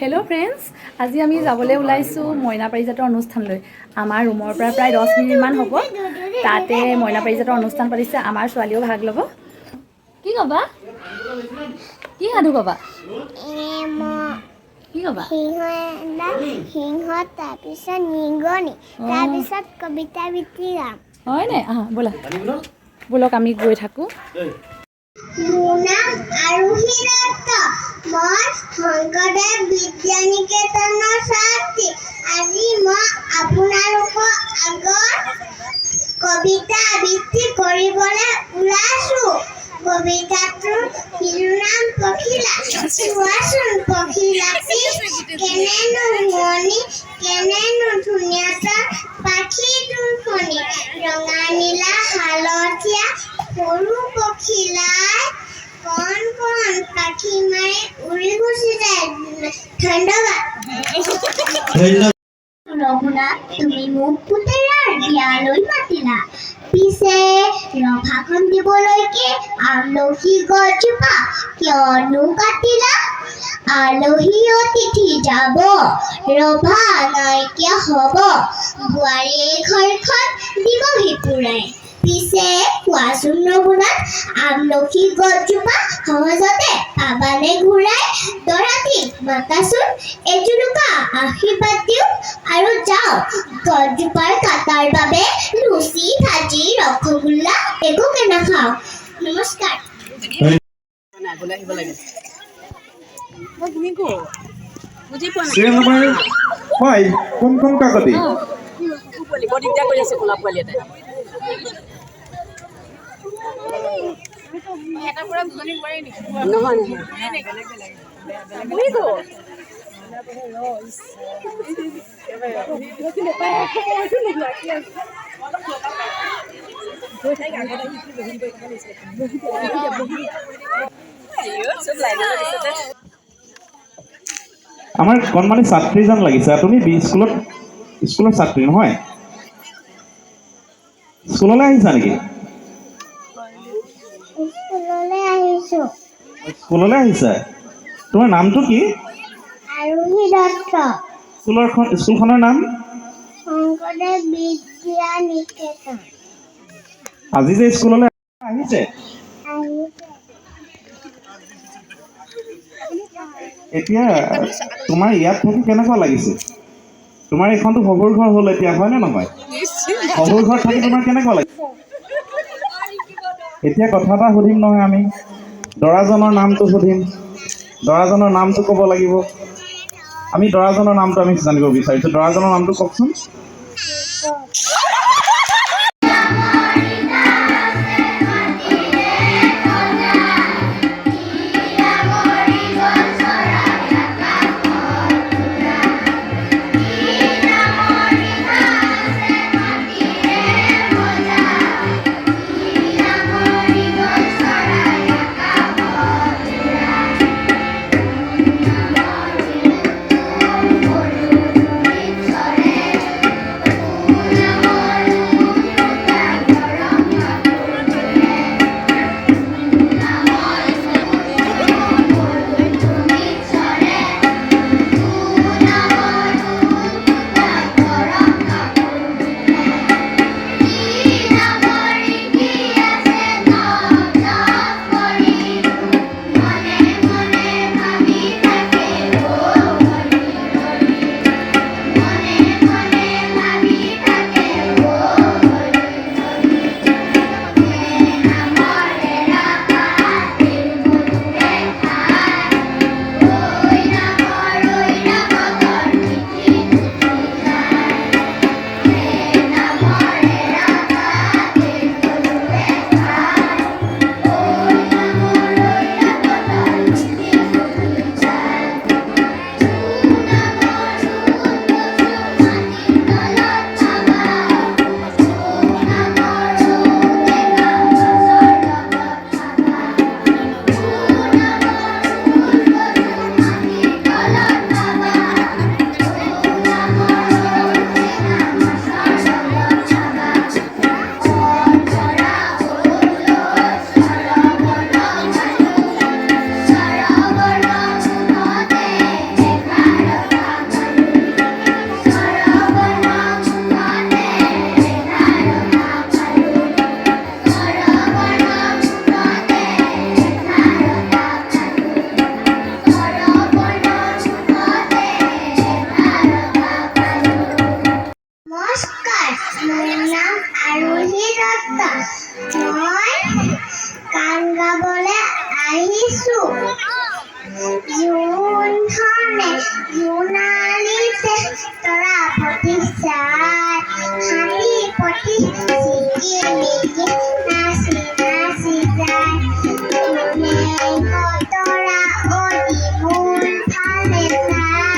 Hello' friends, আজি আমি যাবলৈ ওলাইছোঁ মইনা পাৰিজাতৰ অনুষ্ঠানলৈ। আমাৰ ৰুমৰ পৰা প্ৰায় 10 মিনিটমান হ'ব। তাতে মইনা পাৰিজাতৰ অনুষ্ঠান পাতিছে, আমাৰ ছোৱালীও ভাগ ল'ব। কি ক'বা? কি সাধু ক'বা? কি ক'বা? সিংহ তাৰপিছত নিগনি তাৰপিছত কবিতা আবৃত্তি গাম। হয়নে? ব'লা ব'লক আমি গৈ থাকোঁ। মোৰ নাম আৰোহী দত্ত। মই শংকৰদেৱ বিদ্যানিকেতনৰ ছাত্ৰী। আজি মই আপোনালোকৰ আগত কবিতা আবৃত্তি কৰিবলৈ ওলাইছোঁ। কবিতাটোৰ শিৰোনাম পখিলা। চোৱাচোন পখিলাটি কেনেনো শুৱনি, কেনেনো ধুনীয়া তাৰ পাখিটোৰ ফণি। ৰঙা নীলা হালধীয়া সৰু পখিলাই কণ কণ পাখি মাৰি উৰি গুচি যায়। ধন্যবাদ। ৰঘুনাথ, তুমি মোক পুতেৰাৰ বিয়ালৈ মাতিলা, পিছে ৰভাখন দিবলৈকে আমলখি গছজোপা কিয়নো কাটিলা? আলহী অতিথি যাব, ৰভা নাইকিয়া হ'ব, বোৱাৰীয়ে ঘৰখন দিবহি পুৰাই। পিছে কোৱাচোন ৰঘুনাথ, আমলখি গছজোপা সহজতে পাবানে ঘূৰাই? দৰাটিক মাতাচোন এজোপা আশীৰ্বাদ দিওঁ আৰু যাওঁ গছজোপাৰ কাটাৰ বাবে লুচি ভাজি ৰসগোল্লা একোকে নাখাওঁ। নমস্কাৰ। আমাৰ কণমানি ছাত্ৰী যেন লাগিছে। তুমি স্কুলৰ ছাত্ৰী নহয়? স্কুললৈ আহিছা নেকি? স্কুললৈ আহিছা? তোমাৰ নামটো কি? আৰোহী দত্ত। স্কুলখনৰ নাম? শংকৰদেৱ বিদ্যানিকেতন। আজি যে স্কুললৈ আহিছে, এতিয়া তোমাৰ ইয়াত থাকি কেনেকুৱা লাগিছে? তোমাৰ এইখনতো শহুৰ ঘৰ হ'ল এতিয়া, হয় নে নহয়? শহুৰ ঘৰত থাকি তোমাৰ কেনেকুৱা লাগিছে? এতিয়া কথা এটা সুধিম নহয়, আমি দৰাজনৰ নামটো সুধিম, দৰাজনৰ নামটো ক'ব লাগিব। আমি দৰাজনৰ নামটো আমি জানিব বিচাৰিছোঁ। দৰাজনৰ নামটো কওকচোন। মনে জোনালিছে তৰা প্ৰতিষ্ঠাই হাঁহি প্ৰতি চিকিমিকি নাচি নাচি যায় মনে কতৰা অতি মোৰ ফালে চাই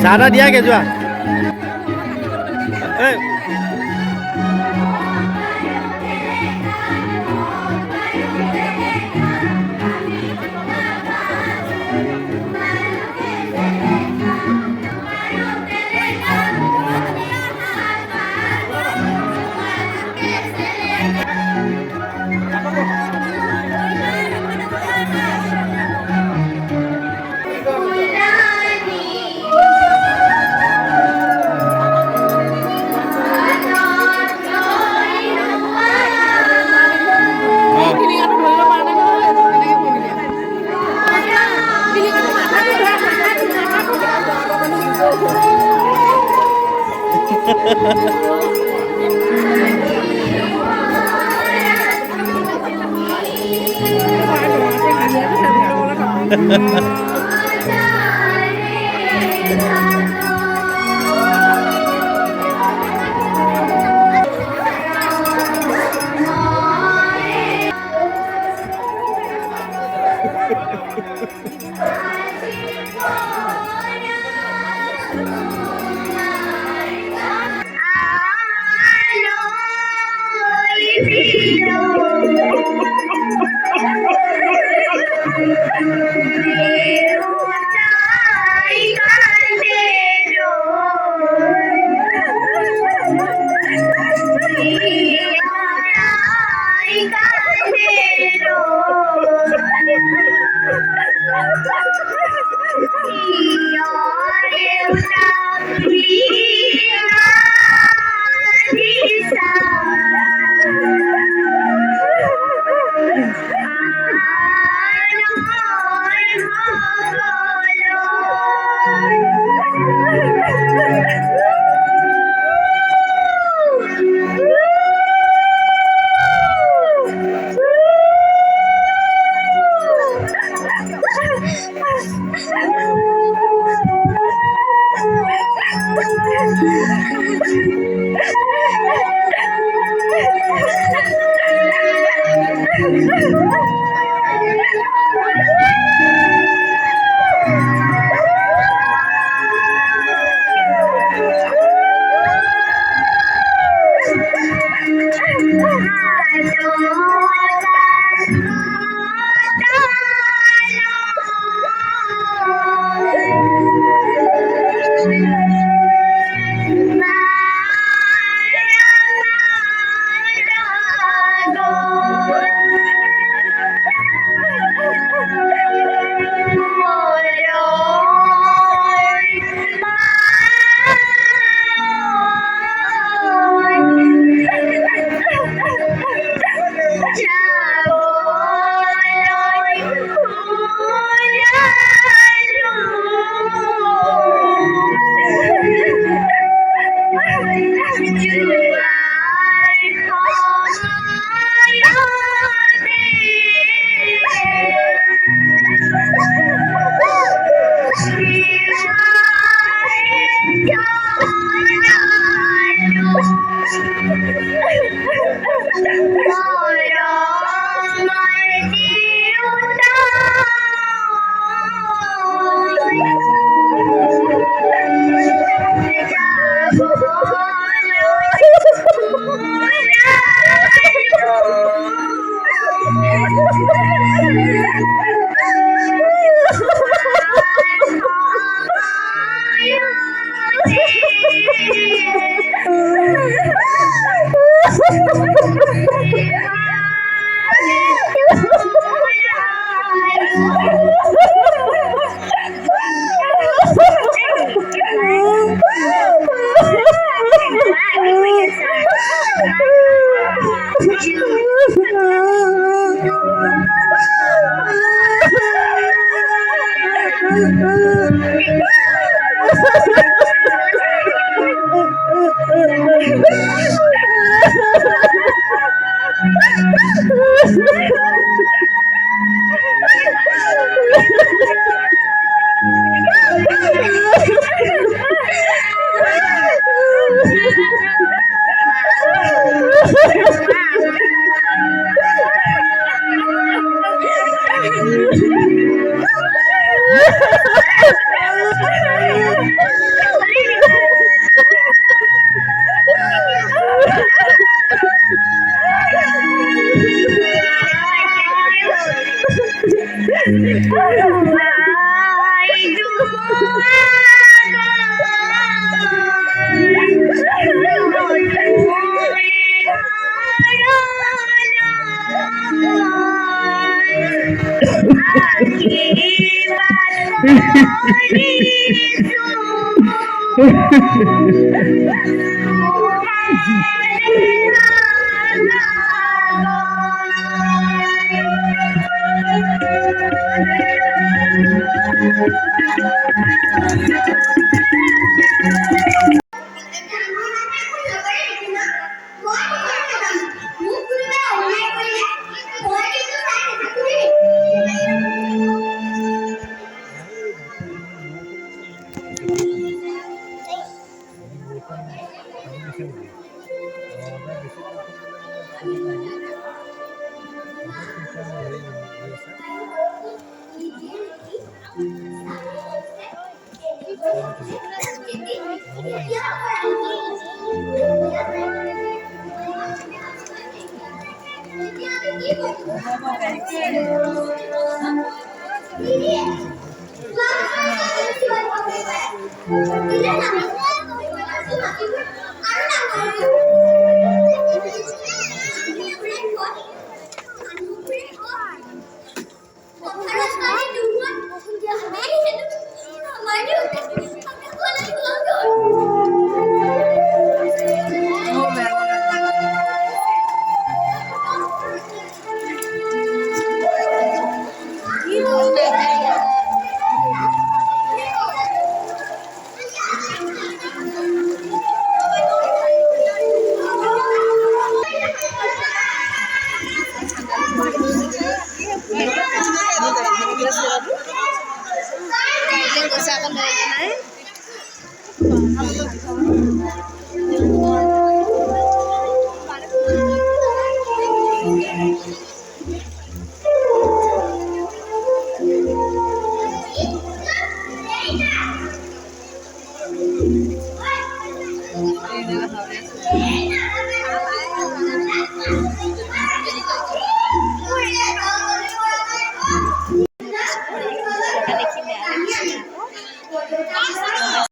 Sarah dia ke jua?